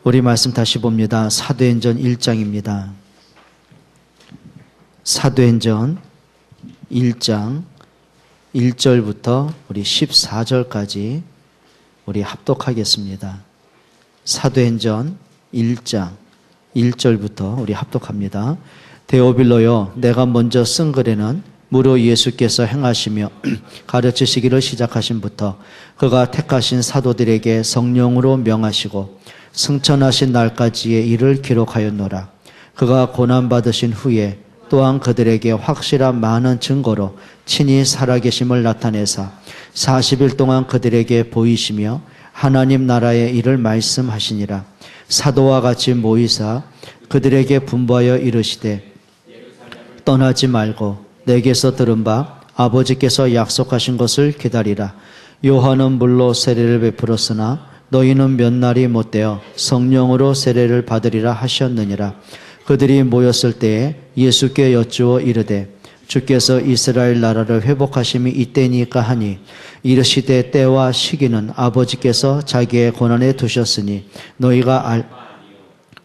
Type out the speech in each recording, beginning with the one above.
우리 말씀 다시 봅니다. 사도행전 1장입니다. 사도행전 1장 1절부터 우리 14절까지 우리 합독하겠습니다. 사도행전 1장 1절부터 우리 합독합니다. 데오빌로여, 내가 먼저 쓴 글에는 무로 예수께서 행하시며 가르치시기를 시작하신부터 그가 택하신 사도들에게 성령으로 명하시고 승천하신 날까지의 일을 기록하였노라. 그가 고난받으신 후에 또한 그들에게 확실한 많은 증거로 친히 살아계심을 나타내사 40일 동안 그들에게 보이시며 하나님 나라의 일을 말씀하시니라. 사도와 같이 모이사 그들에게 분부하여 이르시되 떠나지 말고 내게서 들은 바 아버지께서 약속하신 것을 기다리라. 요한은 물로 세례를 베풀었으나 너희는 몇 날이 못되어 성령으로 세례를 받으리라 하셨느니라. 그들이 모였을 때에 예수께 여쭈어 이르되 주께서 이스라엘 나라를 회복하심이 이때니까 하니 이르시되 때와 시기는 아버지께서 자기의 권한에 두셨으니 너희가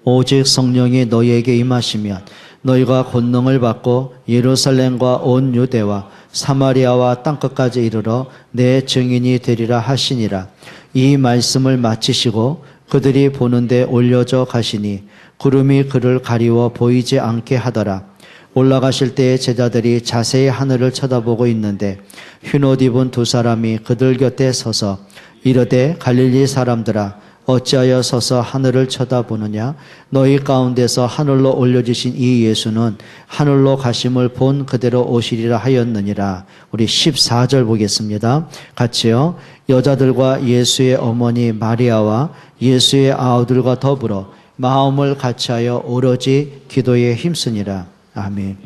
오직 성령이 너희에게 임하시면 너희가 권능을 받고 예루살렘과 온 유대와 사마리아와 땅끝까지 이르러 내 증인이 되리라 하시니라. 이 말씀을 마치시고 그들이 보는데 올려져 가시니 구름이 그를 가리워 보이지 않게 하더라. 올라가실 때에 제자들이 자세히 하늘을 쳐다보고 있는데 흰옷 입은 두 사람이 그들 곁에 서서 이르되 갈릴리 사람들아 어찌하여 서서 하늘을 쳐다보느냐. 너희 가운데서 하늘로 올려지신 이 예수는 하늘로 가심을 본 그대로 오시리라 하였느니라. 우리 14절 보겠습니다. 같이요. 여자들과 예수의 어머니 마리아와 예수의 아우들과 더불어 마음을 같이하여 오로지 기도에 힘쓰니라. 아멘.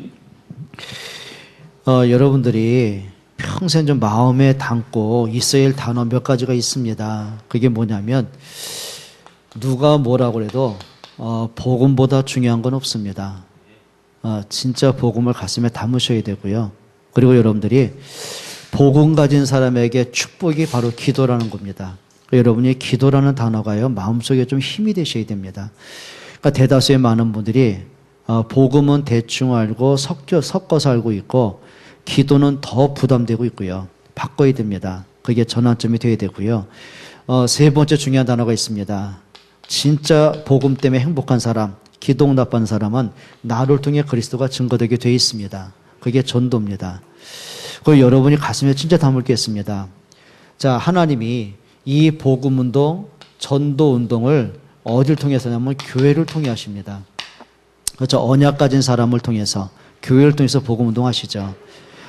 여러분들이 평생 좀 마음에 담고 있어야 할 단어 몇 가지가 있습니다. 그게 뭐냐면 누가 뭐라고 해도 복음보다 중요한 건 없습니다. 진짜 복음을 가슴에 담으셔야 되고요. 그리고 여러분들이 복음 가진 사람에게 축복이 바로 기도라는 겁니다. 여러분이 기도라는 단어가요 마음속에 좀 힘이 되셔야 됩니다. 그러니까 대다수의 많은 분들이 복음은 대충 알고 섞어서 알고 있고 기도는 더 부담되고 있고요. 바꿔야 됩니다. 그게 전환점이 되어야 되고요. 세 번째 중요한 단어가 있습니다. 진짜 복음 때문에 행복한 사람, 기도 응답받는 사람은 나를 통해 그리스도가 증거되게 되어 있습니다. 그게 전도입니다. 그리고 여러분이 가슴에 진짜 담을 게 있습니다. 자, 하나님이 이 복음 운동, 전도 운동을 어디를 통해서 하냐면 교회를 통해 하십니다. 그렇죠. 언약 가진 사람을 통해서, 교회를 통해서 복음 운동 하시죠.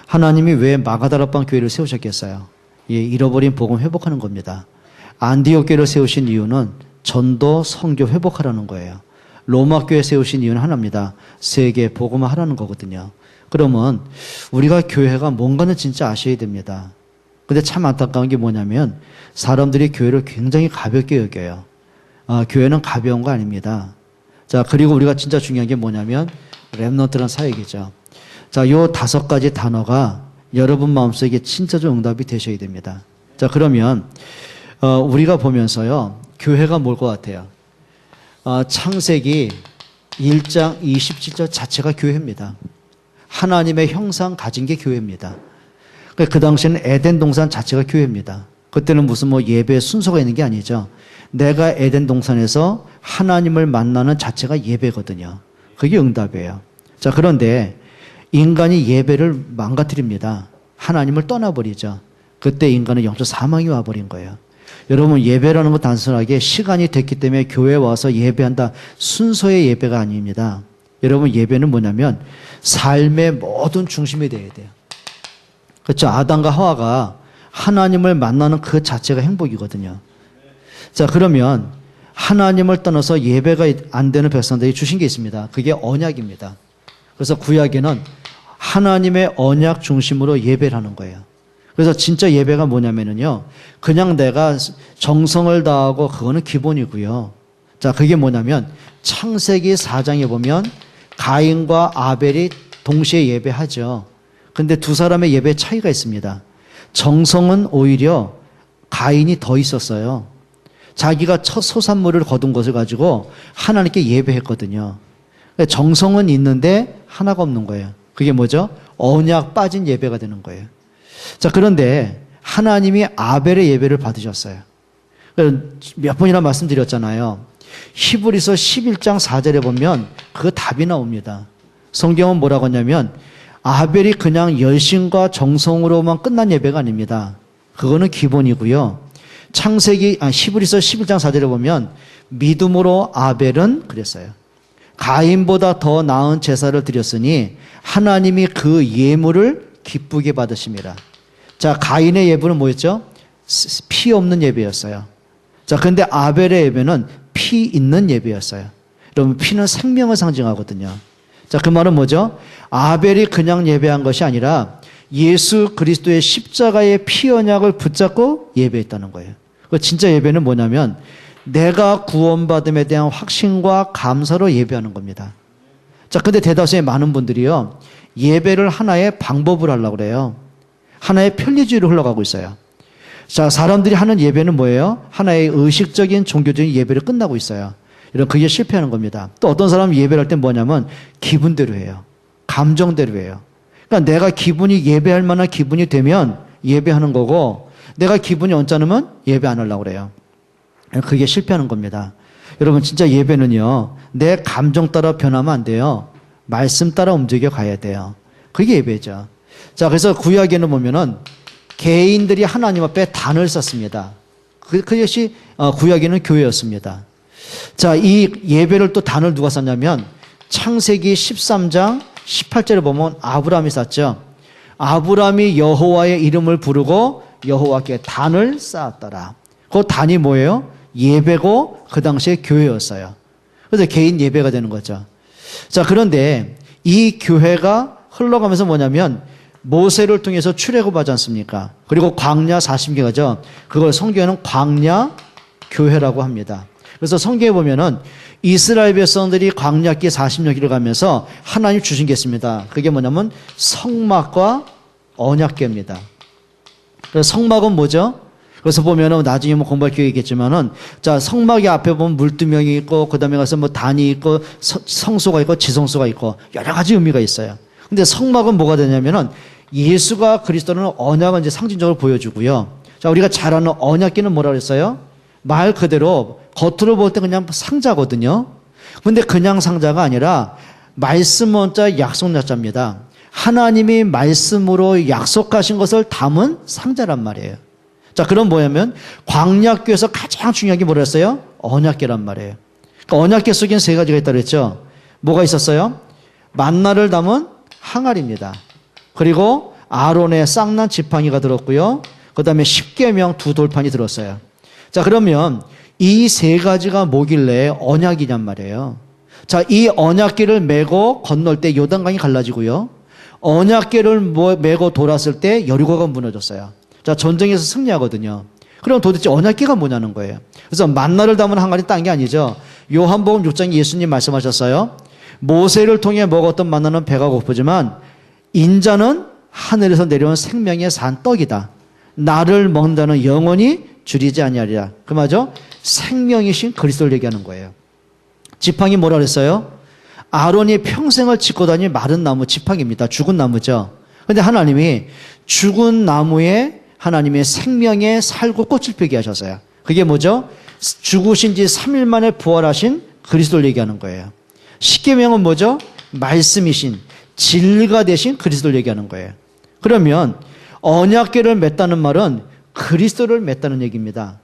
하나님이 왜 마가다락방 교회를 세우셨겠어요? 잃어버린 복음 회복하는 겁니다. 안디옥 교회를 세우신 이유는 전도, 선교 회복하라는 거예요. 로마 교회 세우신 이유는 하나입니다. 세계 복음화하라는 거거든요. 그러면 우리가 교회가 뭔가는 진짜 아셔야 됩니다. 근데 참 안타까운 게 뭐냐면 사람들이 교회를 굉장히 가볍게 여겨요. 교회는 가벼운 거 아닙니다. 자, 그리고 우리가 진짜 중요한 게 뭐냐면 렘넌트란 사역이죠. 자, 요 5가지 단어가 여러분 마음속에 진짜 좀 응답이 되셔야 됩니다. 자, 그러면 우리가 보면서요, 교회가 뭘 것 같아요? 창세기 1장 27절 자체가 교회입니다. 하나님의 형상 가진 게 교회입니다. 그 당시에는 에덴 동산 자체가 교회입니다. 그때는 무슨 예배 순서가 있는 게 아니죠. 내가 에덴 동산에서 하나님을 만나는 자체가 예배거든요. 그게 응답이에요. 자, 그런데 인간이 예배를 망가뜨립니다. 하나님을 떠나버리죠. 그때 인간은 영적 사망이 와버린 거예요. 여러분, 예배라는 건 단순하게 시간이 됐기 때문에 교회에 와서 예배한다, 순서의 예배가 아닙니다. 여러분, 예배는 뭐냐면 삶의 모든 중심이 되어야 돼요. 그렇죠. 아담과 하와가 하나님을 만나는 그 자체가 행복이거든요. 자, 그러면 하나님을 떠나서 예배가 안 되는 백성들이 주신 게 있습니다. 그게 언약입니다. 그래서 구약에는 하나님의 언약 중심으로 예배를 하는 거예요. 그래서 진짜 예배가 뭐냐면요, 그냥 내가 정성을 다하고 그거는 기본이고요. 자, 그게 뭐냐면 창세기 4장에 보면 가인과 아벨이 동시에 예배하죠. 근데 두 사람의 예배 차이가 있습니다. 정성은 오히려 가인이 더 있었어요. 자기가 첫 소산물을 거둔 것을 가지고 하나님께 예배했거든요. 정성은 있는데 하나가 없는 거예요. 그게 뭐죠? 언약 빠진 예배가 되는 거예요. 자, 그런데 하나님이 아벨의 예배를 받으셨어요. 몇 번이나 말씀드렸잖아요. 히브리서 11장 4절에 보면 그 답이 나옵니다. 성경은 뭐라고 하냐면 아벨이 그냥 열심과 정성으로만 끝난 예배가 아닙니다. 그거는 기본이고요. 히브리서 11장 4절에 보면 믿음으로 아벨은 그랬어요. 가인보다 더 나은 제사를 드렸으니 하나님이 그 예물을 기쁘게 받으십니다. 자, 가인의 예배는 뭐였죠? 피 없는 예배였어요. 자, 근데 아벨의 예배는 피 있는 예배였어요. 여러분, 피는 생명을 상징하거든요. 자, 그 말은 뭐죠? 아벨이 그냥 예배한 것이 아니라 예수 그리스도의 십자가의 피 언약을 붙잡고 예배했다는 거예요. 그 진짜 예배는 뭐냐면 내가 구원받음에 대한 확신과 감사로 예배하는 겁니다. 자, 근데 대다수의 많은 분들이요, 예배를 하나의 방법을 하려고 그래요. 하나의 편리주의로 흘러가고 있어요. 자, 사람들이 하는 예배는 뭐예요? 하나의 의식적인 종교적인 예배를 끝나고 있어요. 그게 실패하는 겁니다. 또 어떤 사람은 예배를 할 때 뭐냐면 기분대로 해요. 감정대로 해요. 그러니까 내가 기분이 예배할 만한 기분이 되면 예배하는 거고 내가 기분이 언짢으면 예배 안 하려고 그래요. 그게 실패하는 겁니다. 여러분, 진짜 예배는요, 내 감정 따라 변하면 안 돼요. 말씀 따라 움직여 가야 돼요. 그게 예배죠. 자, 그래서 구약에는 보면은 개인들이 하나님 앞에 단을 썼습니다. 그것이 구약에는 교회였습니다. 자, 이 예배를 또 단을 누가 썼냐면 창세기 13장 18절에 보면 아브라함이 썼죠. 아브라함이 여호와의 이름을 부르고 여호와께 단을 쌓았더라. 그 단이 뭐예요? 예배고 그 당시에 교회였어요. 그래서 개인 예배가 되는 거죠. 자, 그런데 이 교회가 흘러가면서 뭐냐면 모세를 통해서 출애굽하지 않습니까? 그리고 광야 40개가죠. 그걸 성경에는 광야 교회라고 합니다. 그래서 성경에 보면은 이스라엘 백성들이 광야길 40여 길을 가면서 하나님 주신 게 있습니다. 그게 뭐냐면 성막과 언약궤입니다. 그래서 성막은 뭐죠? 그래서 보면은 나중에 뭐 공부할 기회가 있겠지만은 자, 성막의 앞에 보면 물두멍이 있고 그다음에 가서 뭐 단이 있고 성소가 있고 지성소가 있고 여러 가지 의미가 있어요. 근데 성막은 뭐가 되냐면은 예수가 그리스도는 언약을 이제 상징적으로 보여주고요. 자, 우리가 잘 아는 언약궤는 뭐라 그랬어요? 말 그대로 겉으로 볼 때 그냥 상자거든요. 근데 그냥 상자가 아니라 말씀 원자 약속 약자입니다. 하나님이 말씀으로 약속하신 것을 담은 상자란 말이에요. 자, 그럼 뭐냐면 광야궤에서 가장 중요한 게 뭐라 했어요? 언약궤란 말이에요. 그러니까 언약궤 속에는 세 가지가 있다고 그랬죠. 뭐가 있었어요? 만나를 담은 항아리입니다. 그리고 아론의 쌍난 지팡이가 들었고요. 그 다음에 십계명 두 돌판이 들었어요. 자, 그러면 이 세 가지가 뭐길래 언약이냔 말이에요. 자, 이 언약궤를 메고 건널 때 요단강이 갈라지고요. 언약궤를 메고 돌았을 때 여리고가 무너졌어요. 자, 전쟁에서 승리하거든요. 그럼 도대체 언약궤가 뭐냐는 거예요. 그래서 만나를 담은 항아리 딴 게 아니죠. 요한복음 6장에 예수님 말씀하셨어요. 모세를 통해 먹었던 만나는 배가 고프지만 인자는 하늘에서 내려온 생명의 산 떡이다. 나를 먹는다는 영원히 줄이지 아니하리라. 그 말이죠. 생명이신 그리스도를 얘기하는 거예요. 지팡이 뭐라 그랬어요? 아론이 평생을 짚고 다닌 마른 나무 지팡이입니다. 죽은 나무죠. 그런데 하나님이 죽은 나무에 하나님의 생명에 살고 꽃을 피게 하셨어요. 그게 뭐죠? 죽으신 지 3일 만에 부활하신 그리스도를 얘기하는 거예요. 십계명은 뭐죠? 말씀이신 진리가 되신 그리스도를 얘기하는 거예요. 그러면 언약궤를 맸다는 말은 그리스도를 맸다는 얘기입니다.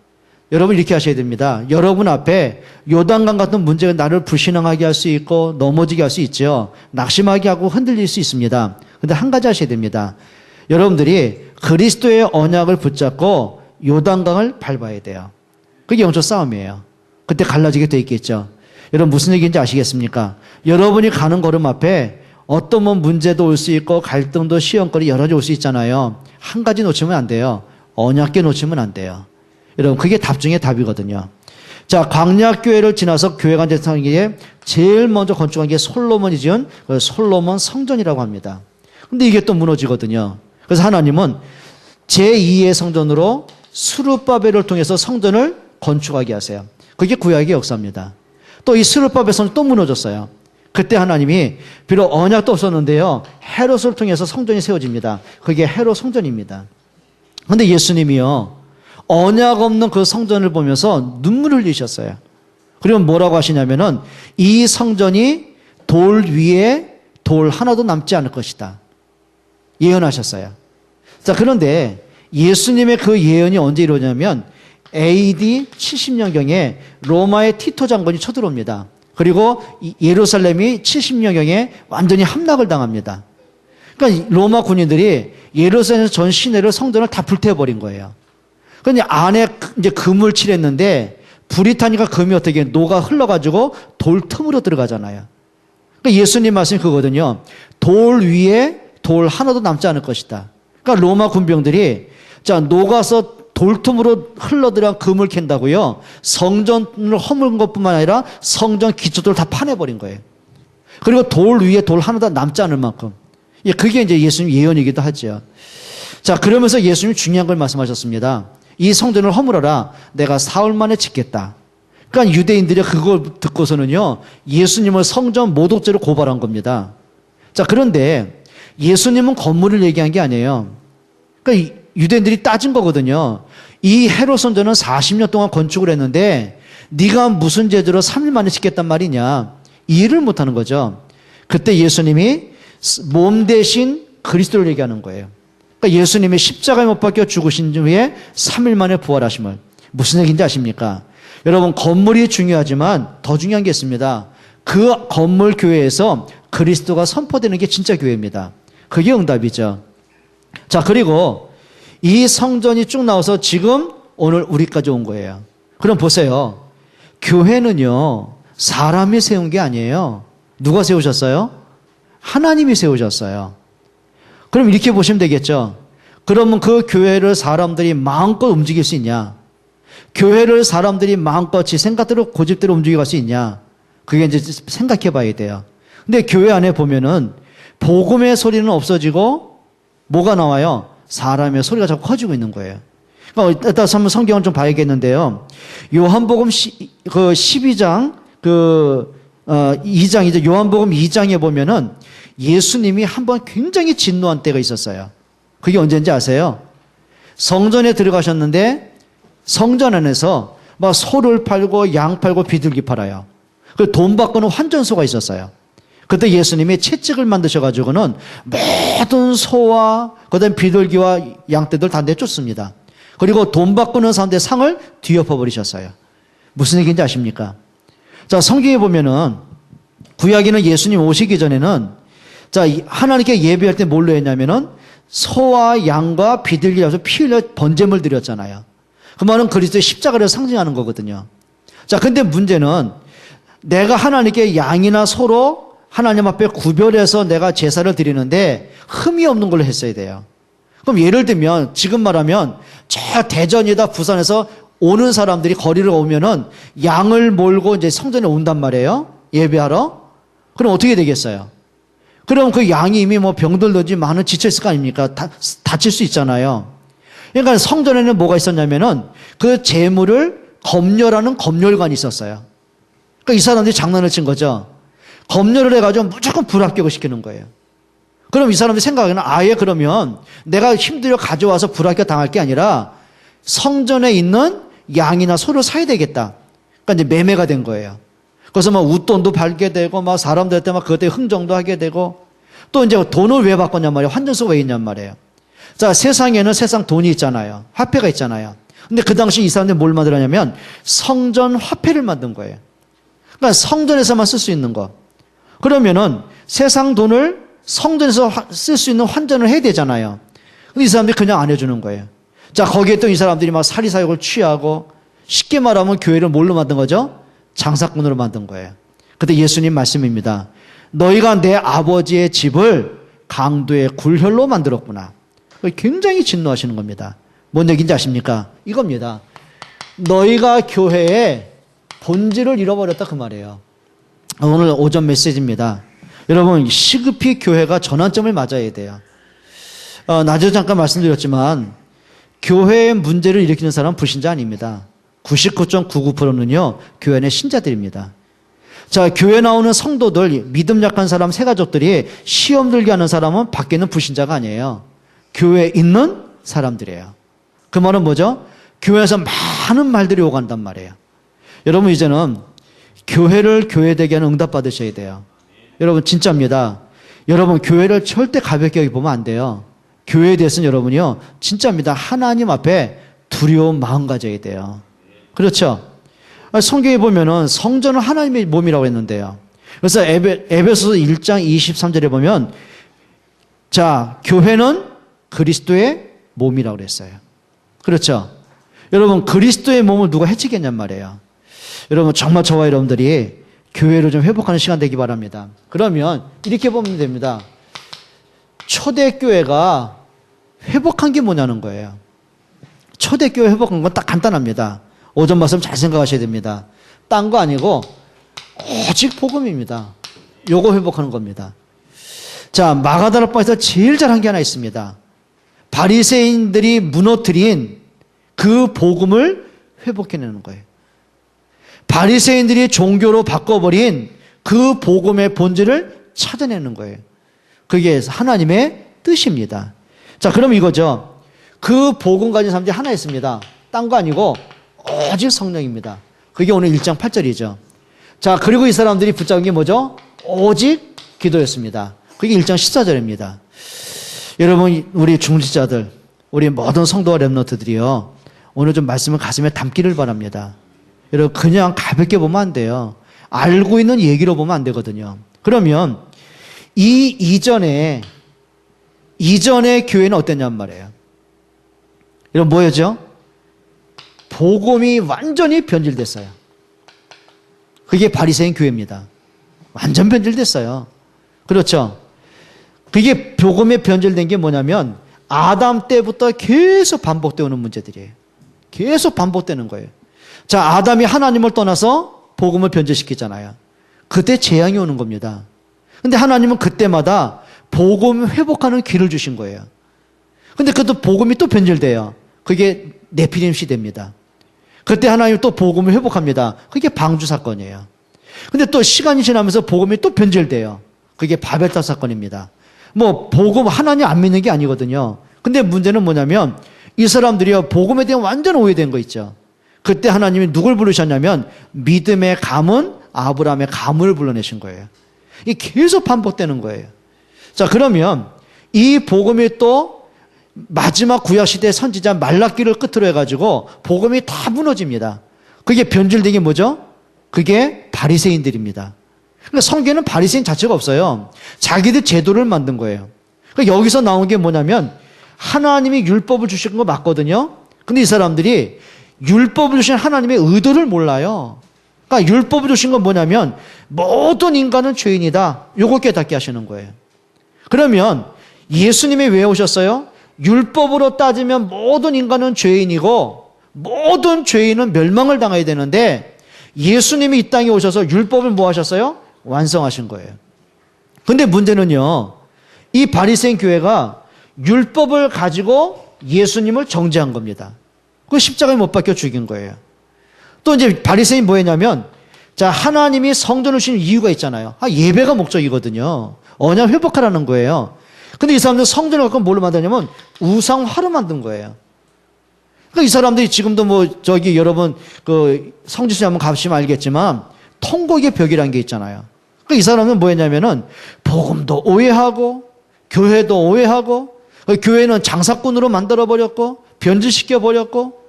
여러분 이렇게 하셔야 됩니다. 여러분 앞에 요단강 같은 문제가 나를 불신앙하게 할 수 있고 넘어지게 할 수 있죠. 낙심하게 하고 흔들릴 수 있습니다. 그런데 한 가지 하셔야 됩니다. 여러분들이 그리스도의 언약을 붙잡고 요단강을 밟아야 돼요. 그게 영적 싸움이에요. 그때 갈라지게 돼 있겠죠. 여러분 무슨 얘기인지 아시겠습니까? 여러분이 가는 걸음 앞에 어떤 문제도 올 수 있고 갈등도 시험거리 여러 가지 올 수 있잖아요. 한 가지 놓치면 안 돼요. 언약궤 놓치면 안 돼요. 여러분 그게 답 중에 답이거든요. 자, 광야교회를 지나서 교회가 세상에 제일 먼저 건축한 게 솔로몬이 지은 솔로몬 성전이라고 합니다. 근데 이게 또 무너지거든요. 그래서 하나님은 제2의 성전으로 수르바벨을 통해서 성전을 건축하게 하세요. 그게 구약의 역사입니다. 또 이 스룹바벨 성전 또 무너졌어요. 그때 하나님이 비록 언약도 없었는데요, 헤롯을 통해서 성전이 세워집니다. 그게 헤롯 성전입니다. 그런데 예수님이요, 언약 없는 그 성전을 보면서 눈물을 흘리셨어요. 그리고 뭐라고 하시냐면은 이 성전이 돌 위에 돌 하나도 남지 않을 것이다 예언하셨어요. 자, 그런데 예수님의 그 예언이 언제 이루어지냐면 AD 70년경에 로마의 티토 장군이 쳐들어옵니다. 그리고 예루살렘이 70년경에 완전히 함락을 당합니다. 그러니까 로마 군인들이 예루살렘 전 시내를 성전을 다 불태워버린 거예요. 그런데 안에 이제 금을 칠했는데 불이 타니까 금이 어떻게 녹아 흘러가지고 돌 틈으로 들어가잖아요. 그러니까 예수님 말씀이 그거거든요. 돌 위에 돌 하나도 남지 않을 것이다. 그러니까 로마 군병들이 자, 녹아서 돌틈으로 흘러들어간 금을 캔다고요. 성전을 허물은 것뿐만 아니라 성전 기초들을 다 파내버린 거예요. 그리고 돌 위에 돌 하나도 남지 않을 만큼. 그게 이제 예수님 예언이기도 하죠. 자, 그러면서 예수님이 중요한 걸 말씀하셨습니다. 이 성전을 허물어라. 내가 사흘 만에 짓겠다. 그러니까 유대인들이 그걸 듣고서는요, 예수님을 성전 모독죄로 고발한 겁니다. 자, 그런데 예수님은 건물을 얘기한 게 아니에요. 그러니까 유대인들이 따진 거거든요. 이 헤롯 성전은 40년 동안 건축을 했는데 네가 무슨 죄로 3일 만에 짓겠단 말이냐. 이해를 못하는 거죠. 그때 예수님이 몸 대신 그리스도를 얘기하는 거예요. 그러니까 예수님이 십자가에 못 박혀 죽으신 후에 3일 만에 부활하심을. 무슨 얘기인지 아십니까? 여러분, 건물이 중요하지만 더 중요한 게 있습니다. 그 건물 교회에서 그리스도가 선포되는 게 진짜 교회입니다. 그게 응답이죠. 자, 그리고 이 성전이 쭉 나와서 지금 오늘 우리까지 온 거예요. 그럼 보세요. 교회는요, 사람이 세운 게 아니에요. 누가 세우셨어요? 하나님이 세우셨어요. 그럼 이렇게 보시면 되겠죠. 그러면 그 교회를 사람들이 마음껏 움직일 수 있냐? 교회를 사람들이 마음껏 지 생각대로 고집대로 움직여갈 수 있냐? 그게 이제 생각해 봐야 돼요. 근데 교회 안에 보면은 복음의 소리는 없어지고 뭐가 나와요? 사람의 소리가 자꾸 커지고 있는 거예요. 그러니까 일단 한번 성경을 좀 봐야겠는데요. 요한복음 12장 2장이죠. 요한복음 2장에 보면은 예수님이 한번 굉장히 진노한 때가 있었어요. 그게 언제인지 아세요? 성전에 들어가셨는데 성전 안에서 막 소를 팔고 양 팔고 비둘기 팔아요. 그 돈 받고는 환전소가 있었어요. 그때 예수님이 채찍을 만드셔가지고는 모든 소와 그다음 비둘기와 양떼들 다 내쫓습니다. 그리고 돈 받고는 사람들의 상을 뒤엎어 버리셨어요. 무슨 얘기인지 아십니까? 자, 성경에 보면은 구약에는 예수님 오시기 전에는 자, 하나님께 예배할 때 뭘로 했냐면은 소와 양과 비둘기 잡아서 피 흘려 번제물 드렸잖아요. 그 말은 그리스도의 십자가를 상징하는 거거든요. 자, 근데 문제는 내가 하나님께 양이나 소로 하나님 앞에 구별해서 내가 제사를 드리는데 흠이 없는 걸로 했어야 돼요. 그럼 예를 들면 지금 말하면 저 대전이다 부산에서 오는 사람들이 거리를 오면은 양을 몰고 이제 성전에 온단 말이에요. 예배하러. 그럼 어떻게 되겠어요? 그럼 그 양이 이미 뭐 병들든지 많은 지쳐있을 거 아닙니까? 다칠 수 있잖아요. 그러니까 성전에는 뭐가 있었냐면은 그 제물을 검열하는 검열관이 있었어요. 그러니까 이 사람들이 장난을 친 거죠. 검열을 해가지고 무조건 불합격을 시키는 거예요. 그럼 이 사람들이 생각하기는 아예 그러면 내가 힘들어 가져와서 불합격 당할 게 아니라 성전에 있는 양이나 소를 사야 되겠다. 그러니까 이제 매매가 된 거예요. 그래서 막 웃돈도 팔게 되고 막 사람들한테 막 그때 흥정도 하게 되고 또 이제 돈을 왜 바꿨냔 말이에요. 환전소가 왜 있냔 말이에요. 자, 세상에는 세상 돈이 있잖아요. 화폐가 있잖아요. 근데 그 당시 이 사람들이 뭘 만들었냐면 성전 화폐를 만든 거예요. 그러니까 성전에서만 쓸 수 있는 거. 그러면은 세상 돈을 성전에서 쓸 수 있는 환전을 해야 되잖아요. 근데 이 사람들이 그냥 안 해주는 거예요. 자, 거기에 또 이 사람들이 막 사리사욕을 취하고 쉽게 말하면 교회를 뭘로 만든 거죠? 장사꾼으로 만든 거예요. 그때 예수님 말씀입니다. 너희가 내 아버지의 집을 강도의 굴혈로 만들었구나. 굉장히 진노하시는 겁니다. 뭔 얘기인지 아십니까? 이겁니다. 너희가 교회의 본질을 잃어버렸다 그 말이에요. 오늘 오전 메시지입니다. 여러분, 시급히 교회가 전환점을 맞아야 돼요. 낮에 잠깐 말씀드렸지만 교회의 문제를 일으키는 사람은 불신자 아닙니다. 99.99%는요, 교회 안의 신자들입니다. 자, 교회 나오는 성도들, 믿음 약한 사람, 새가족들이 시험 들게 하는 사람은 밖에 있는 불신자가 아니에요. 교회에 있는 사람들이에요. 그 말은 뭐죠? 교회에서 많은 말들이 오간단 말이에요. 여러분, 이제는 교회를 교회되게 하는 응답 받으셔야 돼요. 여러분, 진짜입니다. 여러분, 교회를 절대 가볍게 보면 안 돼요. 교회에 대해서는 여러분이요, 진짜입니다. 하나님 앞에 두려운 마음 가져야 돼요. 그렇죠? 성경에 보면은 성전은 하나님의 몸이라고 했는데요. 그래서 에베소서 1장 23절에 보면, 자, 교회는 그리스도의 몸이라고 그랬어요. 그렇죠? 여러분, 그리스도의 몸을 누가 해치겠냔 말이에요. 여러분, 정말 저와 여러분들이 교회를 좀 회복하는 시간 되기 바랍니다. 그러면 이렇게 보면 됩니다. 초대교회가 회복한 게 뭐냐는 거예요. 초대교회 회복한 건 딱 간단합니다. 오전 말씀 잘 생각하셔야 됩니다. 딴 거 아니고 오직 복음입니다. 요거 회복하는 겁니다. 자, 마가다락방에서 제일 잘한 게 하나 있습니다. 바리새인들이 무너뜨린 그 복음을 회복해내는 거예요. 바리새인들이 종교로 바꿔버린 그 복음의 본질을 찾아내는 거예요. 그게 하나님의 뜻입니다. 자, 그럼 이거죠. 그 복음 가진 사람들이 하나 있습니다. 딴 거 아니고 오직 성령입니다. 그게 오늘 1장 8절이죠. 자, 그리고 이 사람들이 붙잡은 게 뭐죠? 오직 기도였습니다. 그게 1장 14절입니다. 여러분, 우리 중직자들, 우리 모든 성도와 렘넌트들이요, 오늘 좀 말씀을 가슴에 담기를 바랍니다. 여러분, 그냥 가볍게 보면 안 돼요. 알고 있는 얘기로 보면 안 되거든요. 그러면 이전에 교회는 어땠냔 말이에요. 여러분, 뭐였죠? 복음이 완전히 변질됐어요. 그게 바리새인 교회입니다. 완전 변질됐어요. 그렇죠? 그게 복음에 변질된 게 뭐냐면 아담 때부터 계속 반복되어 오는 문제들이에요. 계속 반복되는 거예요. 자, 아담이 하나님을 떠나서 복음을 변질시키잖아요. 그때 재앙이 오는 겁니다. 근데 하나님은 그때마다 복음 회복하는 길을 주신 거예요. 근데 그것도 복음이 또 변질돼요. 그게 네피림 시대입니다. 그때 하나님 또 복음을 회복합니다. 그게 방주 사건이에요. 근데 또 시간이 지나면서 복음이 또 변질돼요. 그게 바벨탑 사건입니다. 뭐 복음 하나님 안 믿는 게 아니거든요. 근데 문제는 뭐냐면 이 사람들이요, 복음에 대한 완전 오해된 거 있죠. 그때 하나님이 누굴 부르셨냐면 믿음의 가문, 아브라함의 가문을 불러내신 거예요. 이게 계속 반복되는 거예요. 자, 그러면 이 복음이 또 마지막 구약시대 선지자 말라기를 끝으로 해가지고 복음이 다 무너집니다. 그게 변질된 게 뭐죠? 그게 바리새인들입니다. 그러니까 성경에는 바리새인 자체가 없어요. 자기들 제도를 만든 거예요. 그러니까 여기서 나온 게 뭐냐면 하나님이 율법을 주신 거 맞거든요. 근데 이 사람들이 율법을 주신 하나님의 의도를 몰라요. 그러니까 율법을 주신 건 뭐냐면 모든 인간은 죄인이다. 요거 깨닫게 하시는 거예요. 그러면 예수님이 왜 오셨어요? 율법으로 따지면 모든 인간은 죄인이고 모든 죄인은 멸망을 당해야 되는데 예수님이 이 땅에 오셔서 율법을 뭐 하셨어요? 완성하신 거예요. 근데 문제는요, 이 바리새인 교회가 율법을 가지고 예수님을 정죄한 겁니다. 그 십자가에 못 박혀 죽인 거예요. 또 이제 바리새인 뭐 했냐면, 자, 하나님이 성전을 주신 이유가 있잖아요. 예배가 목적이거든요. 언약 회복하라는 거예요. 근데 이 사람들은 성전을 갖고 뭘로 만드냐면 우상화로 만든 거예요. 그러니까 이 사람들이 지금도 뭐 저기 여러분 그 성지순례 한번 가보시면 알겠지만 통곡의 벽이라는 게 있잖아요. 그러니까 이 사람은 뭐 했냐면은 복음도 오해하고 교회도 오해하고 교회는 장사꾼으로 만들어버렸고 변질시켜 버렸고,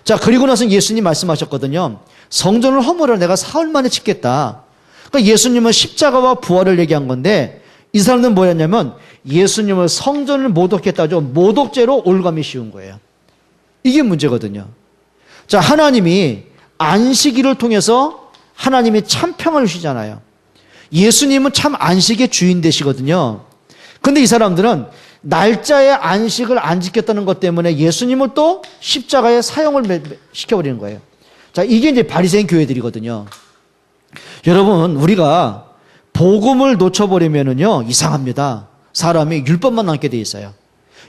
자, 그리고 나서 예수님 말씀하셨거든요. 성전을 허물어 내가 사흘 만에 짓겠다. 그러니까 예수님은 십자가와 부활을 얘기한 건데 이 사람들은 뭐였냐면 예수님을 성전을 모독했다죠. 모독죄로 올감이 씌운 거예요. 이게 문제거든요. 자, 하나님이 안식일을 통해서 하나님이 참 평안을 주시잖아요. 예수님은 참 안식의 주인 되시거든요. 근데 이 사람들은 날짜의 안식을 안 지켰다는 것 때문에 예수님을 또 십자가에 사형을 시켜버리는 거예요. 자, 이게 이제 바리새인 교회들이거든요. 여러분, 우리가 복음을 놓쳐버리면은요, 이상합니다. 사람이 율법만 남게 돼 있어요.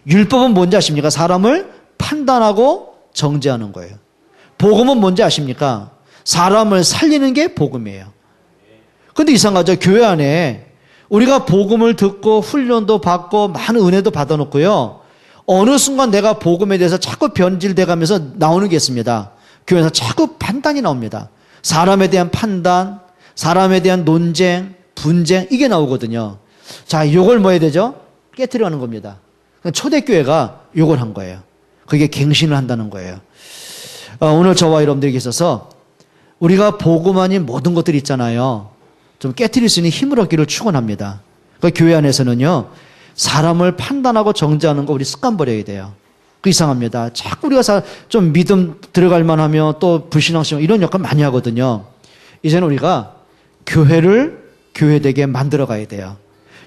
율법은 뭔지 아십니까? 사람을 판단하고 정죄하는 거예요. 복음은 뭔지 아십니까? 사람을 살리는 게 복음이에요. 근데 이상하죠. 교회 안에 우리가 복음을 듣고 훈련도 받고 많은 은혜도 받아놓고요. 어느 순간 내가 복음에 대해서 자꾸 변질돼 가면서 나오는 게 있습니다. 교회에서 자꾸 판단이 나옵니다. 사람에 대한 판단, 사람에 대한 논쟁, 분쟁, 이게 나오거든요. 자, 요걸 뭐 해야 되죠? 깨트려가는 겁니다. 초대교회가 요걸 한 거예요. 그게 갱신을 한다는 거예요. 오늘 저와 여러분들에게 있어서 우리가 복음 아닌 모든 것들이 있잖아요. 좀 깨트릴 수 있는 힘을 얻기를 축원합니다. 그 교회 안에서는요, 사람을 판단하고 정죄하는 거 우리 습관 버려야 돼요. 그 이상합니다. 자꾸 우리가 좀 믿음 들어갈 만하면 또 불신앙심 이런 역할 많이 하거든요. 이제는 우리가 교회를 교회되게 만들어 가야 돼요.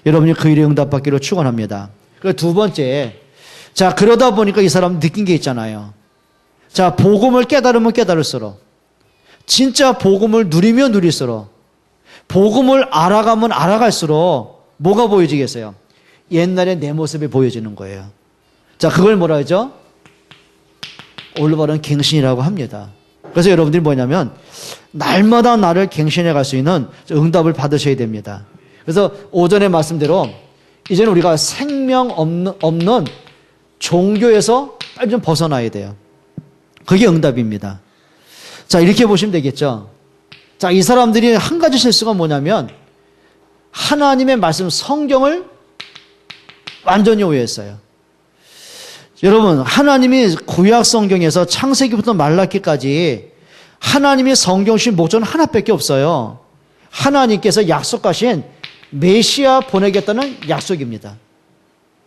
여러분이 그 일에 응답받기를 축원합니다. 그리고 두 번째, 자, 그러다 보니까 이 사람 느낀 게 있잖아요. 자, 복음을 깨달으면 깨달을수록, 진짜 복음을 누리면 누릴수록, 복음을 알아가면 알아갈수록 뭐가 보여지겠어요? 옛날에 내 모습이 보여지는 거예요. 자, 그걸 뭐라 하죠? 올바른 갱신이라고 합니다. 그래서 여러분들이 뭐냐면 날마다 나를 갱신해 갈 수 있는 응답을 받으셔야 됩니다. 그래서 오전에 말씀대로 이제는 우리가 생명 없는 종교에서 빨리 좀 벗어나야 돼요. 그게 응답입니다. 자, 이렇게 보시면 되겠죠. 자, 이 사람들이 한 가지 실수가 뭐냐면 하나님의 말씀 성경을 완전히 오해했어요. 여러분, 하나님이 구약 성경에서 창세기부터 말라기까지 하나님의 성경 주신 목적은 하나밖에 없어요. 하나님께서 약속하신 메시아 보내겠다는 약속입니다.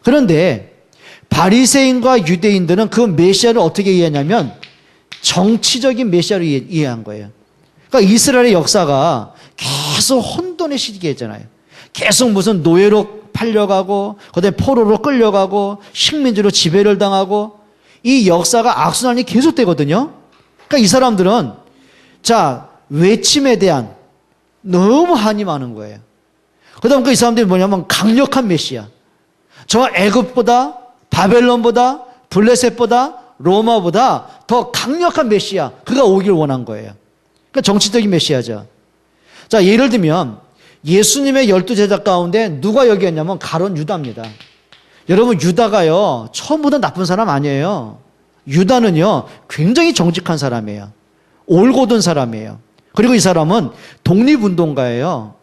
그런데 바리새인과 유대인들은 그 메시아를 어떻게 이해하냐면 정치적인 메시아로 이해한 거예요. 그러니까 이스라엘의 역사가 계속 혼돈의 시기였잖아요. 계속 무슨 노예로 팔려가고 그다음에 포로로 끌려가고 식민지로 지배를 당하고 이 역사가 악순환이 계속되거든요. 그러니까 이 사람들은 자, 외침에 대한 너무 한이 많은 거예요. 그다음 이 사람들이 뭐냐면 강력한 메시아. 저 애굽보다 바벨론보다 블레셋보다 로마보다 더 강력한 메시아, 그가 오길 원한 거예요. 그러니까 정치적인 메시아죠. 자, 예를 들면 예수님의 12제자 가운데 누가 여기였냐면 가룟 유다입니다. 여러분, 유다가요 처음부터 나쁜 사람 아니에요. 유다는요 굉장히 정직한 사람이에요. 올곧은 사람이에요. 그리고 이 사람은 독립운동가예요.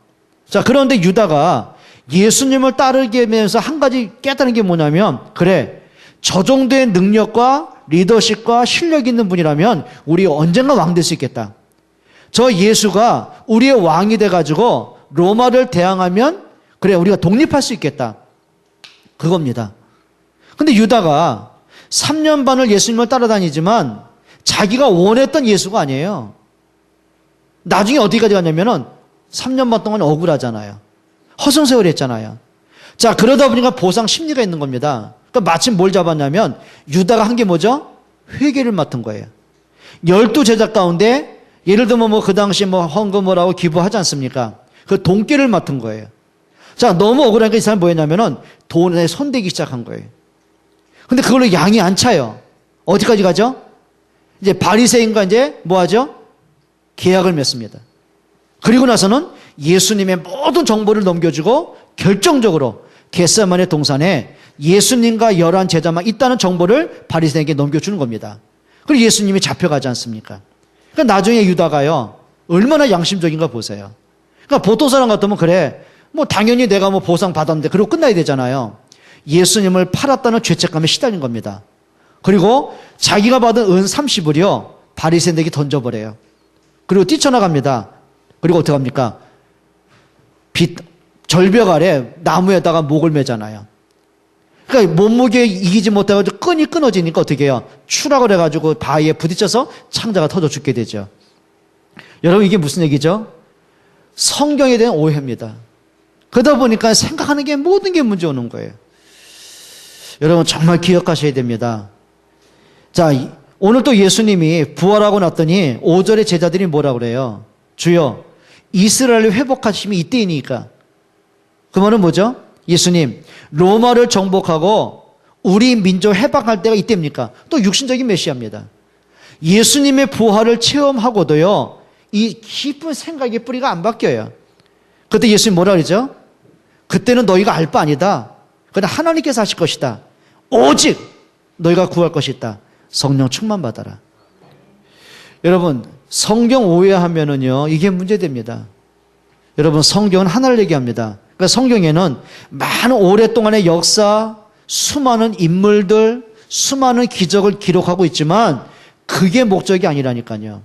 자, 그런데 유다가 예수님을 따르게 하면서 한 가지 깨달은 게 뭐냐면, 그래, 저 정도의 능력과 리더십과 실력이 있는 분이라면 우리 언젠가 왕 될 수 있겠다. 저 예수가 우리의 왕이 돼가지고 로마를 대항하면 그래, 우리가 독립할 수 있겠다. 그겁니다. 근데 유다가 3년 반을 예수님을 따라다니지만 자기가 원했던 예수가 아니에요. 나중에 어디까지 갔냐면은 3년 반 동안 억울하잖아요. 허송세월 했잖아요. 자, 그러다 보니까 보상 심리가 있는 겁니다. 그러니까 마침 뭘 잡았냐면 유다가 한 게 뭐죠? 회개를 맡은 거예요. 12제자 가운데 예를 들면 뭐 그 당시 뭐 헌금을 하고 기부하지 않습니까? 그 돈깨를 맡은 거예요. 자, 너무 억울하니까 이 사람이 뭐였냐면은 돈에 손대기 시작한 거예요. 근데 그걸로 양이 안 차요. 어디까지 가죠? 이제 바리새인과 이제 뭐 하죠? 계약을 맺습니다. 그리고 나서는 예수님의 모든 정보를 넘겨주고 결정적으로 겟세마네 동산에 예수님과 11제자만 있다는 정보를 바리새인에게 넘겨주는 겁니다. 그리고 예수님이 잡혀가지 않습니까? 그러니까 나중에 유다가요 얼마나 양심적인가 보세요. 그러니까 보통 사람 같으면 그래, 뭐 당연히 내가 뭐 보상 받았는데 그리고 끝나야 되잖아요. 예수님을 팔았다는 죄책감에 시달린 겁니다. 그리고 자기가 받은 은 30을요 바리새인에게 던져버려요. 그리고 뛰쳐나갑니다. 그리고 어떻게 합니까? 절벽 아래 나무에다가 목을 매잖아요. 그러니까 몸무게에 이기지 못해가지고 끈이 끊어지니까 어떻게 해요? 추락을 해가지고 바위에 부딪혀서 창자가 터져 죽게 되죠. 여러분, 이게 무슨 얘기죠? 성경에 대한 오해입니다. 그러다 보니까 생각하는 게 모든 게 문제 오는 거예요. 여러분, 정말 기억하셔야 됩니다. 자, 오늘 또 예수님이 부활하고 났더니 5절의 제자들이 뭐라 그래요? 주여, 이스라엘을 회복하심이 이때이니까. 그 말은 뭐죠? 예수님, 로마를 정복하고 우리 민족 해방할 때가 이때입니까? 또 육신적인 메시아입니다. 예수님의 부활을 체험하고도요, 이 깊은 생각의 뿌리가 안 바뀌어요. 그때 예수님 뭐라 그러죠? 그때는 너희가 알 바 아니다. 그러나 하나님께서 하실 것이다. 오직 너희가 구할 것이다. 성령 충만 받아라. 여러분, 성경 오해하면은요, 이게 문제됩니다. 여러분, 성경은 하나를 얘기합니다. 그러니까 성경에는 많은 오랫동안의 역사, 수많은 인물들, 수많은 기적을 기록하고 있지만 그게 목적이 아니라니까요.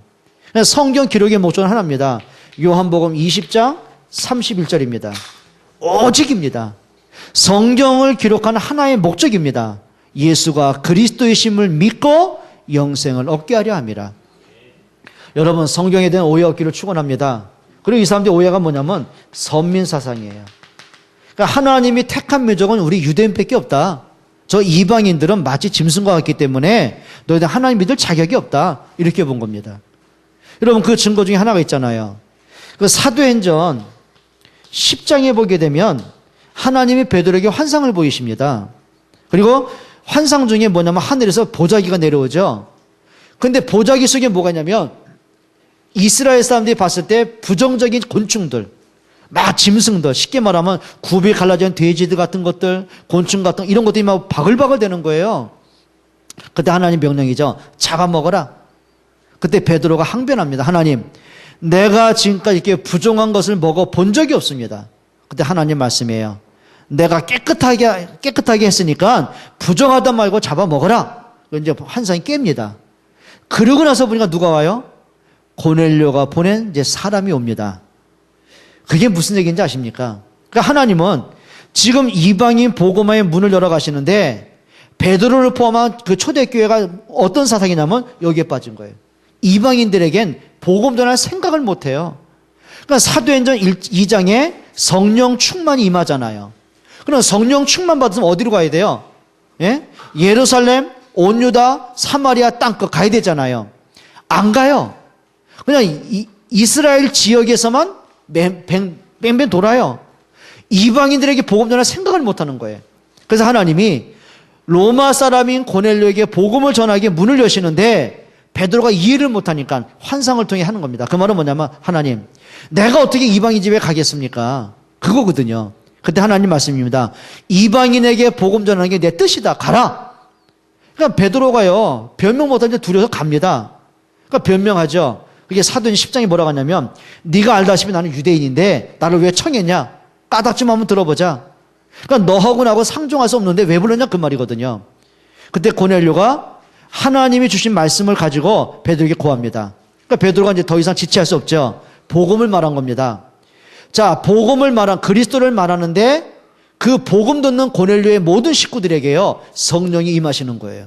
성경 기록의 목적은 하나입니다. 요한복음 20장 31절입니다. 오직입니다. 성경을 기록하는 하나의 목적입니다. 예수가 그리스도이심을 믿고 영생을 얻게 하려 함이라. 여러분, 성경에 대한 오해 없기를 축원합니다. 그리고 이 사람들의 오해가 뭐냐면 선민사상이에요. 그러니까 하나님이 택한 민족은 우리 유대인밖에 없다. 저 이방인들은 마치 짐승과 같기 때문에 너희들 하나님 믿을 자격이 없다. 이렇게 본 겁니다. 여러분, 그 증거 중에 하나가 있잖아요. 그 사도행전 10장에 보게 되면 하나님이 베드로에게 환상을 보이십니다. 그리고 환상 중에 뭐냐면 하늘에서 보자기가 내려오죠. 근데 보자기 속에 뭐가 있냐면 이스라엘 사람들이 봤을 때 부정적인 곤충들, 막 짐승들, 쉽게 말하면 굽이 갈라진 돼지들 같은 것들, 곤충 같은 이런 것들이 막 바글바글 되는 거예요. 그때 하나님 명령이죠. 잡아먹어라. 그때 베드로가 항변합니다. 하나님, 내가 지금까지 이렇게 부정한 것을 먹어 본 적이 없습니다. 그때 하나님 말씀이에요. 내가 깨끗하게 했으니까 부정하다 말고 잡아먹어라. 이제 환상이 깹니다. 그러고 나서 보니까 누가 와요? 고넬료가 보낸 이제 사람이 옵니다. 그게 무슨 얘기인지 아십니까? 그러니까 하나님은 지금 이방인 복음화의 문을 열어 가시는데 베드로를 포함한 그 초대교회가 어떤 사상이냐면 여기에 빠진 거예요. 이방인들에겐 복음 전할 생각을 못 해요. 그러니까 사도행전 2장에 성령 충만이 임하잖아요. 그럼 성령 충만 받으면 어디로 가야 돼요? 예? 예루살렘, 온 유다, 사마리아 땅끝 가야 되잖아요. 안 가요. 그냥 이스라엘 지역에서만 뺑뺑 돌아요. 이방인들에게 복음 전할 생각을 못 하는 거예요. 그래서 하나님이 로마 사람인 고넬료에게 복음을 전하기에 문을 여시는데 베드로가 이해를 못하니까 환상을 통해 하는 겁니다. 그 말은 뭐냐면 하나님, 내가 어떻게 이방인 집에 가겠습니까? 그거거든요. 그때 하나님 말씀입니다. 이방인에게 복음 전하는 게 내 뜻이다. 가라. 그러니까 베드로가요, 변명 못하는데 두려워서 갑니다. 그러니까 변명하죠. 그게 사도행 10장에 뭐라고 하냐면 네가 알다시피 나는 유대인인데 나를 왜 청했냐? 까닭 좀 한번 들어보자. 그러니까 너하고 나하고 상종할 수 없는데 왜 불렀냐? 그 말이거든요. 그때 고넬료가 하나님이 주신 말씀을 가지고 베드로에게 고합니다. 그러니까 베드로가 이제 더 이상 지체할 수 없죠. 복음을 말한 겁니다. 자, 복음을 말한 그리스도를 말하는데 그 복음 듣는 고넬료의 모든 식구들에게요 성령이 임하시는 거예요.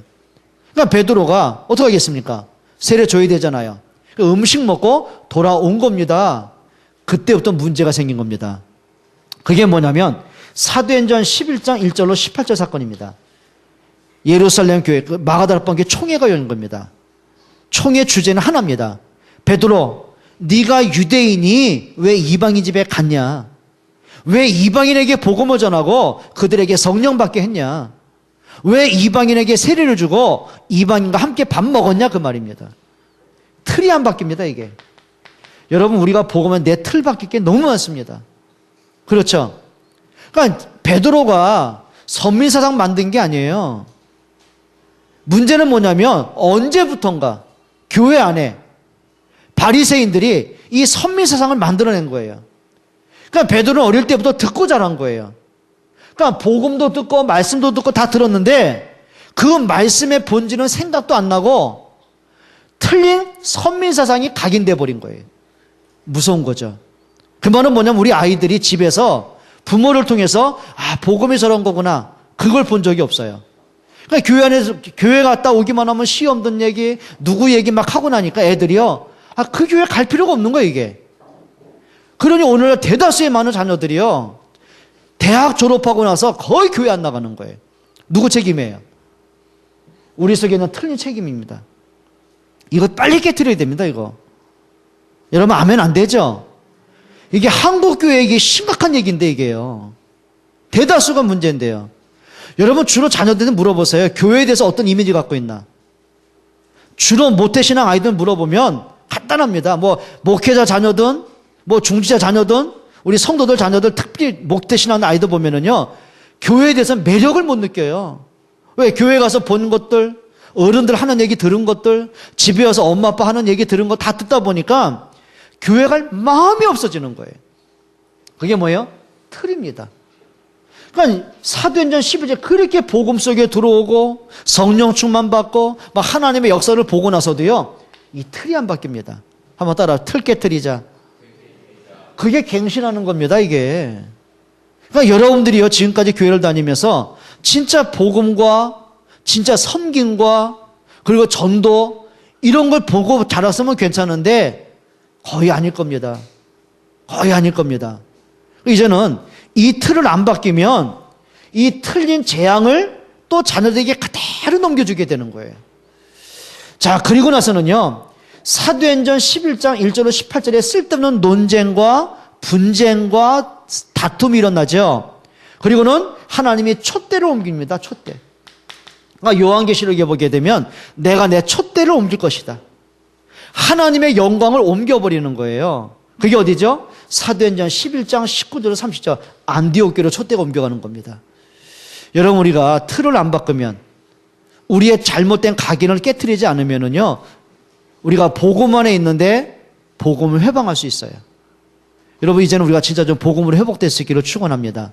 그러니까 베드로가 어떻게 하겠습니까? 세례 줘야 되잖아요. 음식 먹고 돌아온 겁니다. 그때부터 문제가 생긴 겁니다. 그게 뭐냐면 사도행전 11장 1절로 18절 사건입니다. 예루살렘 교회 마가다라 번개 총회가 열린 겁니다. 총회 주제는 하나입니다. 베드로, 네가 유대인이 왜 이방인 집에 갔냐? 왜 이방인에게 복음을 전하고 그들에게 성령 받게 했냐? 왜 이방인에게 세례를 주고 이방인과 함께 밥 먹었냐? 그 말입니다. 틀이 안 바뀝니다, 이게. 여러분, 우리가 복음은 내 틀 바뀔 게 너무 많습니다. 그렇죠? 그러니까 베드로가 선민사상 만든 게 아니에요. 문제는 뭐냐면 언제부턴가 교회 안에 바리새인들이 이 선민사상을 만들어낸 거예요. 그러니까 베드로는 어릴 때부터 듣고 자란 거예요. 그러니까 복음도 듣고 말씀도 듣고 다 들었는데 그 말씀의 본질은 생각도 안 나고 틀린 선민사상이 각인돼 버린 거예요. 무서운 거죠. 그 말은 뭐냐면 우리 아이들이 집에서 부모를 통해서 복음이 저런 거구나 그걸 본 적이 없어요. 그러니까 교회 안에서 교회 갔다 오기만 하면 시험 든 얘기 누구 얘기 막 하고 나니까 애들이요 그 교회 갈 필요가 없는 거예요, 이게. 그러니 오늘날 대다수의 많은 자녀들이요 대학 졸업하고 나서 거의 교회 안 나가는 거예요. 누구 책임이에요? 우리 속에 있는 틀린 책임입니다. 이거 빨리 깨트려야 됩니다, 이거. 여러분, 아멘 안 되죠? 이게 한국교회에게 심각한 얘기인데, 이게요. 대다수가 문제인데요. 여러분, 주로 자녀들은 물어보세요. 교회에 대해서 어떤 이미지 갖고 있나? 주로 모태신앙 아이들 물어보면 간단합니다. 뭐 목회자 자녀든 뭐 중지자 자녀든 우리 성도들 자녀들 특히 모태신앙 아이들 보면은요, 교회에 대해서 매력을 못 느껴요. 왜? 교회 가서 본 것들, 어른들 하는 얘기 들은 것들, 집에 와서 엄마 아빠 하는 얘기 들은 거 다 듣다 보니까 교회 갈 마음이 없어지는 거예요. 그게 뭐예요? 틀입니다. 그러니까 사도행전 11절 그렇게 복음 속에 들어오고 성령 충만 받고 막 하나님의 역사를 보고 나서도요, 이 틀이 안 바뀝니다. 한번 따라, 틀 깨트리자. 그게 갱신하는 겁니다, 이게. 그러니까 여러분들이요, 지금까지 교회를 다니면서 진짜 복음과 진짜 섬김과 그리고 전도 이런 걸 보고 자랐으면 괜찮은데 거의 아닐 겁니다. 거의 아닐 겁니다. 이제는 이 틀을 안 바뀌면 이 틀린 재앙을 또 자녀들에게 그대로 넘겨주게 되는 거예요. 자, 그리고 나서는요, 사도행전 11장 1절로 18절에 쓸데없는 논쟁과 분쟁과 다툼이 일어나죠. 그리고는 하나님이 촛대를 옮깁니다. 촛대. 그러니까 요한계시록에 보게 되면 내가 내 촛대를 옮길 것이다. 하나님의 영광을 옮겨버리는 거예요. 그게 어디죠? 사도행전 11장 19절로 30절 안디옥교로 촛대가 옮겨가는 겁니다. 여러분, 우리가 틀을 안 바꾸면, 우리의 잘못된 각인을 깨트리지 않으면은요, 우리가 복음 안에 있는데 복음을 회방할 수 있어요. 여러분, 이제는 우리가 진짜 좀 복음으로 회복될 수 있기를 축원합니다.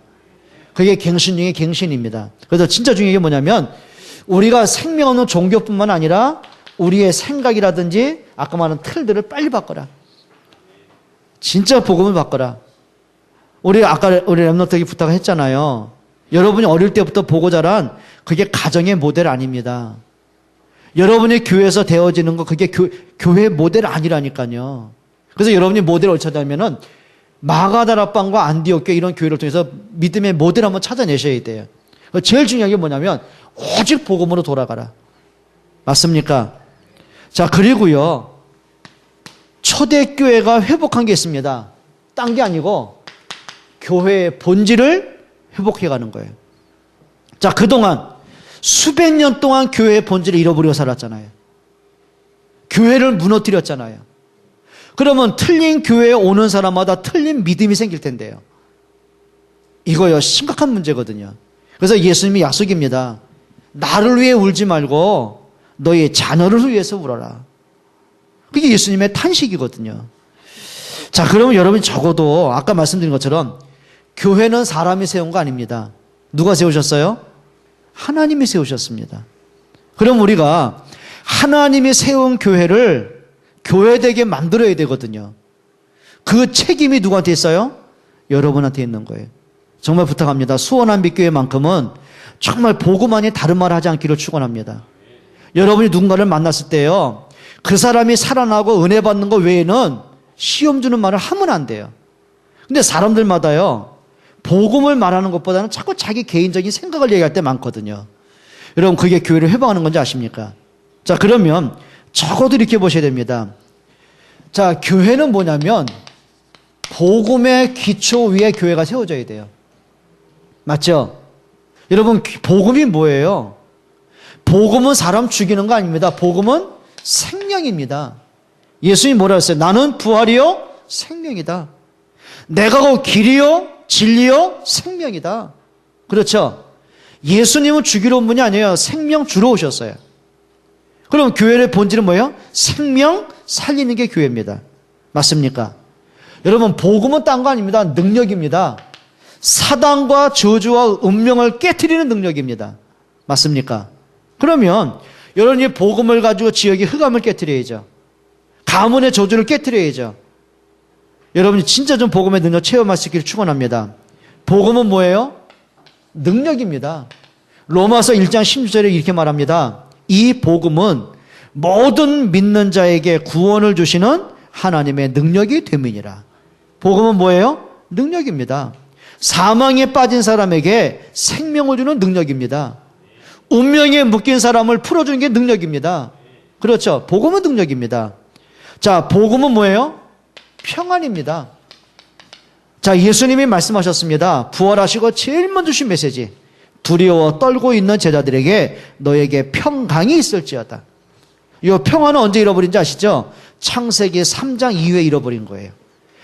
그게 갱신 중에 갱신입니다. 그래서 진짜 중요한 게 뭐냐면, 우리가 생명 없는 종교뿐만 아니라 우리의 생각이라든지 아까 말한 틀들을 빨리 바꿔라. 진짜 복음을 바꿔라. 우리 랩런트에게 부탁했잖아요. 여러분이 어릴 때부터 보고 자란 그게 가정의 모델 아닙니다. 여러분이 교회에서 되어지는 거 그게 교회 모델 아니라니까요. 그래서 여러분이 모델을 찾아내면은 마가다라방과 안디옥교 이런 교회를 통해서 믿음의 모델 한번 찾아내셔야 돼요. 제일 중요한 게 뭐냐면 오직 복음으로 돌아가라. 맞습니까? 자, 그리고요, 초대교회가 회복한 게 있습니다. 딴 게 아니고 교회의 본질을 회복해가는 거예요. 자, 그동안 수백 년 동안 교회의 본질을 잃어버리고 살았잖아요. 교회를 무너뜨렸잖아요. 그러면 틀린 교회에 오는 사람마다 틀린 믿음이 생길 텐데요. 이거요, 심각한 문제거든요. 그래서 예수님이 약속입니다. 나를 위해 울지 말고 너희 자녀를 위해서 울어라. 그게 예수님의 탄식이거든요. 자, 그러면 여러분 적어도 아까 말씀드린 것처럼 교회는 사람이 세운 거 아닙니다. 누가 세우셨어요? 하나님이 세우셨습니다. 그럼 우리가 하나님이 세운 교회를 교회되게 만들어야 되거든요. 그 책임이 누구한테 있어요? 여러분한테 있는 거예요. 정말 부탁합니다. 수원한빛교회만큼은 정말 복음만이 다른 말 하지 않기를 축원합니다. 여러분이 누군가를 만났을 때요, 그 사람이 살아나고 은혜 받는 것 외에는 시험 주는 말을 하면 안 돼요. 근데 사람들마다요, 복음을 말하는 것보다는 자꾸 자기 개인적인 생각을 얘기할 때 많거든요. 여러분, 그게 교회를 회방하는 건지 아십니까? 자, 그러면 적어도 이렇게 보셔야 됩니다. 자, 교회는 뭐냐면 복음의 기초 위에 교회가 세워져야 돼요. 맞죠? 여러분, 복음이 뭐예요? 복음은 사람 죽이는 거 아닙니다. 복음은 생명입니다. 예수님이 뭐라 했어요? 나는 부활이요 생명이다. 내가 곧 길이요 진리요 생명이다. 그렇죠? 예수님은 죽이러 온 분이 아니에요. 생명 주러 오셨어요. 그럼 교회의 본질은 뭐예요? 생명 살리는 게 교회입니다. 맞습니까? 여러분, 복음은 딴 거 아닙니다. 능력입니다. 사단과 저주와 운명을 깨트리는 능력입니다. 맞습니까? 그러면 여러분이 복음을 가지고 지역의 흑암을 깨트려야죠. 가문의 저주를 깨트려야죠. 여러분이 진짜 좀 복음의 능력 체험할 수 있기를 축원합니다. 복음은 뭐예요? 능력입니다. 로마서 1장 16절에 이렇게 말합니다. 이 복음은 모든 믿는 자에게 구원을 주시는 하나님의 능력이 됨이니라. 복음은 뭐예요? 능력입니다. 사망에 빠진 사람에게 생명을 주는 능력입니다. 운명에 묶인 사람을 풀어주는 게 능력입니다. 그렇죠? 복음은 능력입니다. 자, 복음은 뭐예요? 평안입니다. 자, 예수님이 말씀하셨습니다. 부활하시고 제일 먼저 주신 메시지. 두려워 떨고 있는 제자들에게 너에게 평강이 있을지어다. 이 평안은 언제 잃어버린지 아시죠? 창세기 3장 이후에 잃어버린 거예요.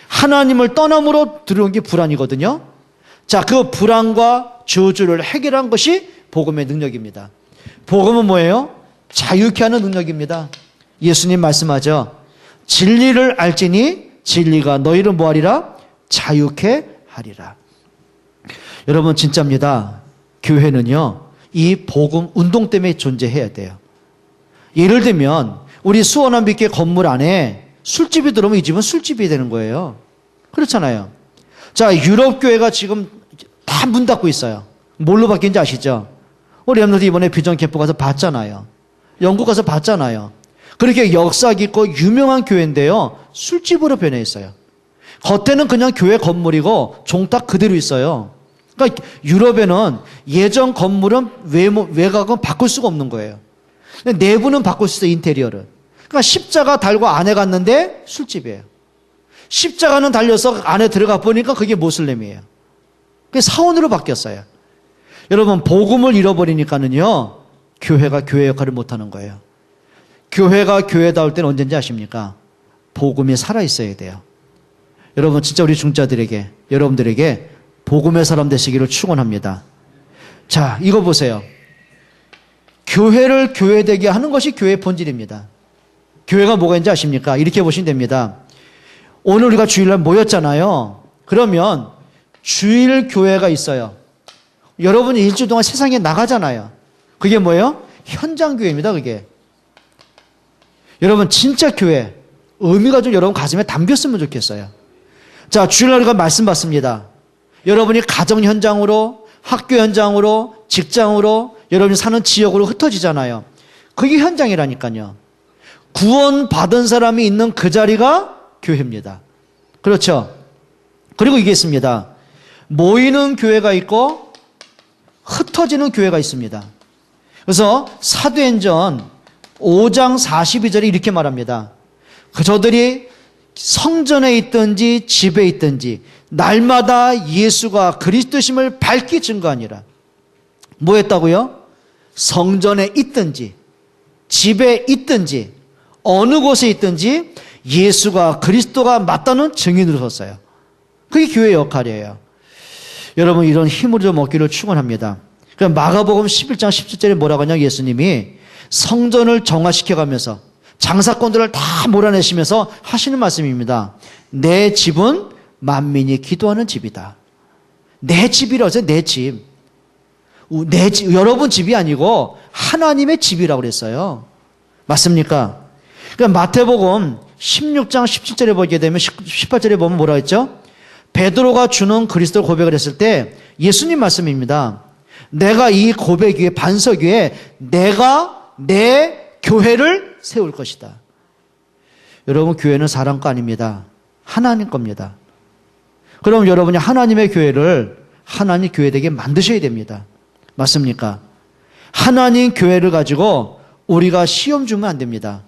하나님을 떠남으로 들어온 게 불안이거든요. 자, 그 불안과 저주를 해결한 것이 복음의 능력입니다. 복음은 뭐예요? 자유케 하는 능력입니다. 예수님 말씀하죠. 진리를 알지니 진리가 너희를 뭐하리라? 자유케 하리라. 여러분 진짜입니다. 교회는요, 이 복음 운동 때문에 존재해야 돼요. 예를 들면 우리 수원한빛교회 건물 안에 술집이 들어오면 이 집은 술집이 되는 거예요. 그렇잖아요. 자, 유럽 교회가 지금 다 문 닫고 있어요. 뭘로 바뀐지 아시죠? 우리 렘넌트 이번에 비전 캠프 가서 봤잖아요. 영국 가서 봤잖아요. 그렇게 역사 깊고 유명한 교회인데요, 술집으로 변해 있어요. 겉에는 그냥 교회 건물이고 종탁 그대로 있어요. 그러니까 유럽에는 예전 건물은 외곽은 바꿀 수가 없는 거예요. 내부는 바꿀 수 있어요, 인테리어를. 그러니까 십자가 달고 안에 갔는데 술집이에요. 십자가는 달려서 안에 들어가 보니까 그게 모슬렘이에요. 그게 사원으로 바뀌었어요. 여러분, 복음을 잃어버리니까는요, 교회가 교회 역할을 못하는 거예요. 교회가 교회다울 때는 언제인지 아십니까? 복음이 살아있어야 돼요. 여러분, 진짜 우리 중자들에게, 여러분들에게 복음의 사람 되시기를 축원합니다. 자, 이거 보세요. 교회를 교회되게 하는 것이 교회의 본질입니다. 교회가 뭐가 있는지 아십니까? 이렇게 보시면 됩니다. 오늘 우리가 주일날 모였잖아요. 그러면 주일 교회가 있어요. 여러분이 일주일 동안 세상에 나가잖아요. 그게 뭐예요? 현장 교회입니다, 그게. 여러분, 진짜 교회, 의미가 좀 여러분 가슴에 담겼으면 좋겠어요. 자, 주일날 우리가 말씀 받습니다. 여러분이 가정 현장으로, 학교 현장으로, 직장으로, 여러분이 사는 지역으로 흩어지잖아요. 그게 현장이라니까요. 구원받은 사람이 있는 그 자리가 교회입니다. 그렇죠? 그리고 이게 있습니다. 모이는 교회가 있고 흩어지는 교회가 있습니다. 그래서 사도행전 5장 42절에 이렇게 말합니다. 저들이 성전에 있든지 집에 있든지 날마다 예수가 그리스도심을 밝히 증거하니라. 뭐 했다고요? 성전에 있든지 집에 있든지 어느 곳에 있든지 예수가 그리스도가 맞다는 증인으로 섰어요. 그게 교회의 역할이에요. 여러분, 이런 힘을 좀 얻기를 축원합니다. 그럼 마가복음 11장 17절에 뭐라고 하냐? 예수님이 성전을 정화시켜가면서 장사꾼들을 다 몰아내시면서 하시는 말씀입니다. 내 집은 만민이 기도하는 집이다. 내 집이라서 내 집. 내 집, 여러분 집이 아니고 하나님의 집이라고 그랬어요. 맞습니까? 그러니까 마태복음 16장 17절에 보게 되면 18절에 보면 뭐라 했죠? 베드로가 주는 그리스도 고백을 했을 때 예수님 말씀입니다. 내가 이 고백 위에, 반석 위에 내가 내 교회를 세울 것이다. 여러분, 교회는 사람 거 아닙니다. 하나님 겁니다. 그럼 여러분이 하나님의 교회를 하나님 교회되게 만드셔야 됩니다. 맞습니까? 하나님 교회를 가지고 우리가 시험 주면 안 됩니다.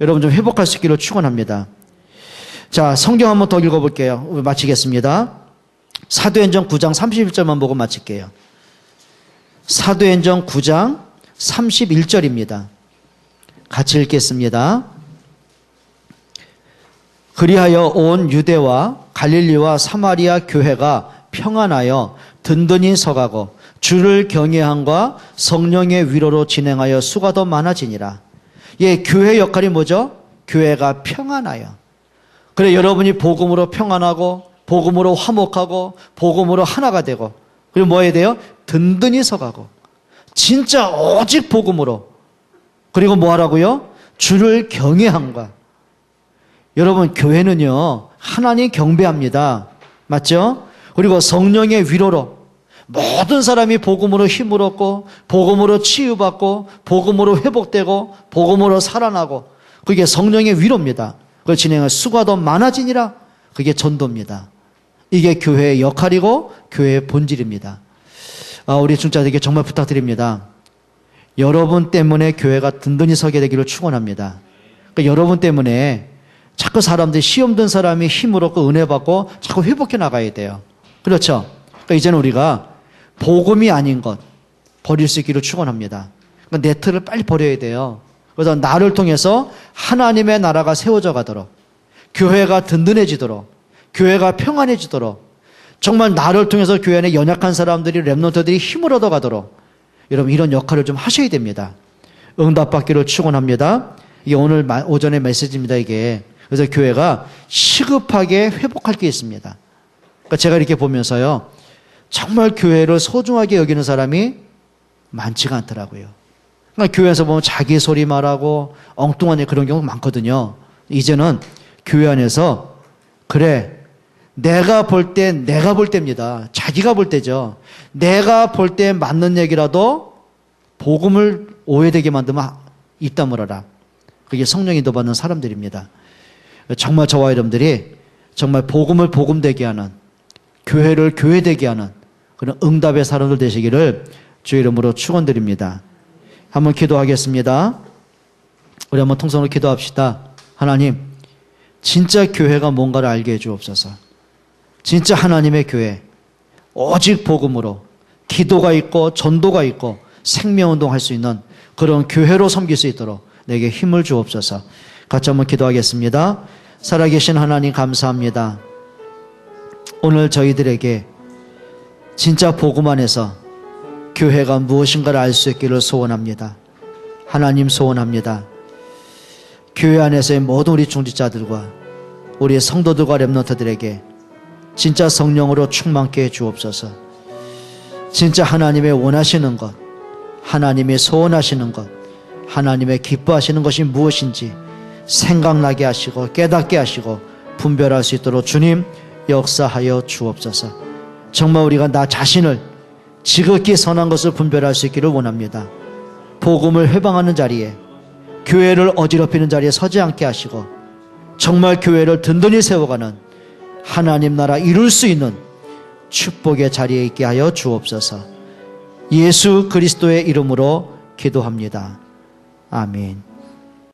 여러분 좀 회복할 수 있기를 축원합니다. 자, 성경 한번 더 읽어볼게요. 마치겠습니다. 사도행전 9장 31절만 보고 마칠게요. 사도행전 9장 31절입니다. 같이 읽겠습니다. 그리하여 온 유대와 갈릴리와 사마리아 교회가 평안하여 든든히 서가고 주를 경외함과 성령의 위로로 진행하여 수가 더 많아지니라. 예, 교회 역할이 뭐죠? 교회가 평안하여. 그래, 여러분이 복음으로 평안하고 복음으로 화목하고 복음으로 하나가 되고, 그리고 뭐 해야 돼요? 든든히 서가고 진짜 오직 복음으로, 그리고 뭐 하라고요? 주를 경외함과. 여러분, 교회는요 하나님 경배합니다. 맞죠? 그리고 성령의 위로로 모든 사람이 복음으로 힘을 얻고 복음으로 치유받고 복음으로 회복되고 복음으로 살아나고, 그게 성령의 위로입니다. 그걸 진행할 수가 더 많아지니라. 그게 전도입니다. 이게 교회의 역할이고 교회의 본질입니다. 우리 중자들에게 정말 부탁드립니다. 여러분 때문에 교회가 든든히 서게 되기를 축원합니다. 그러니까 여러분 때문에 자꾸 사람들이, 시험 든 사람이 힘을 얻고 은혜 받고 자꾸 회복해 나가야 돼요. 그렇죠? 그러니까 이제는 우리가 복음이 아닌 것 버릴 수 있기를 축원합니다. 그러니까 네트를 빨리 버려야 돼요. 그래서 나를 통해서 하나님의 나라가 세워져 가도록, 교회가 든든해지도록, 교회가 평안해지도록, 정말 나를 통해서 교회 안에 연약한 사람들이, 렘넌트들이 힘을 얻어가도록 여러분 이런 역할을 좀 하셔야 됩니다. 응답받기를 축원합니다. 이게 오늘 오전의 메시지입니다. 이게. 그래서 교회가 시급하게 회복할 게 있습니다. 그러니까 제가 이렇게 보면서요, 정말 교회를 소중하게 여기는 사람이 많지가 않더라고요. 그러니까 교회에서 보면 자기 소리 말하고 엉뚱한 그런 경우 많거든요. 이제는 교회 안에서 그래, 내가 볼 때입니다. 자기가 볼 때죠. 내가 볼 때 맞는 얘기라도 복음을 오해되게 만들면 입 다물어라. 그게 성령 인도받는 사람들입니다. 정말 저와 여러분들이 정말 복음을 복음되게 하는, 교회를 교회되게 하는 그런 응답의 사람들 되시기를 주의 이름으로 축원드립니다. 한번 기도하겠습니다. 우리 한번 통성으로 기도합시다. 하나님, 진짜 교회가 뭔가를 알게 해주옵소서. 진짜 하나님의 교회, 오직 복음으로 기도가 있고 전도가 있고 생명운동 할 수 있는 그런 교회로 섬길 수 있도록 내게 힘을 주옵소서. 같이 한번 기도하겠습니다. 살아계신 하나님 감사합니다. 오늘 저희들에게 진짜 복음 안에서 교회가 무엇인가를 알 수 있기를 소원합니다. 하나님 소원합니다. 교회 안에서의 모든 우리 중직자들과 우리 성도들과 렘넌트들에게 진짜 성령으로 충만케 해 주옵소서. 진짜 하나님의 원하시는 것, 하나님의 소원하시는 것, 하나님의 기뻐하시는 것이 무엇인지 생각나게 하시고 깨닫게 하시고 분별할 수 있도록 주님 역사하여 주옵소서. 정말 우리가 나 자신을 지극히 선한 것을 분별할 수 있기를 원합니다. 복음을 회방하는 자리에, 교회를 어지럽히는 자리에 서지 않게 하시고 정말 교회를 든든히 세워가는 하나님 나라 이룰 수 있는 축복의 자리에 있게 하여 주옵소서. 예수 그리스도의 이름으로 기도합니다. 아멘.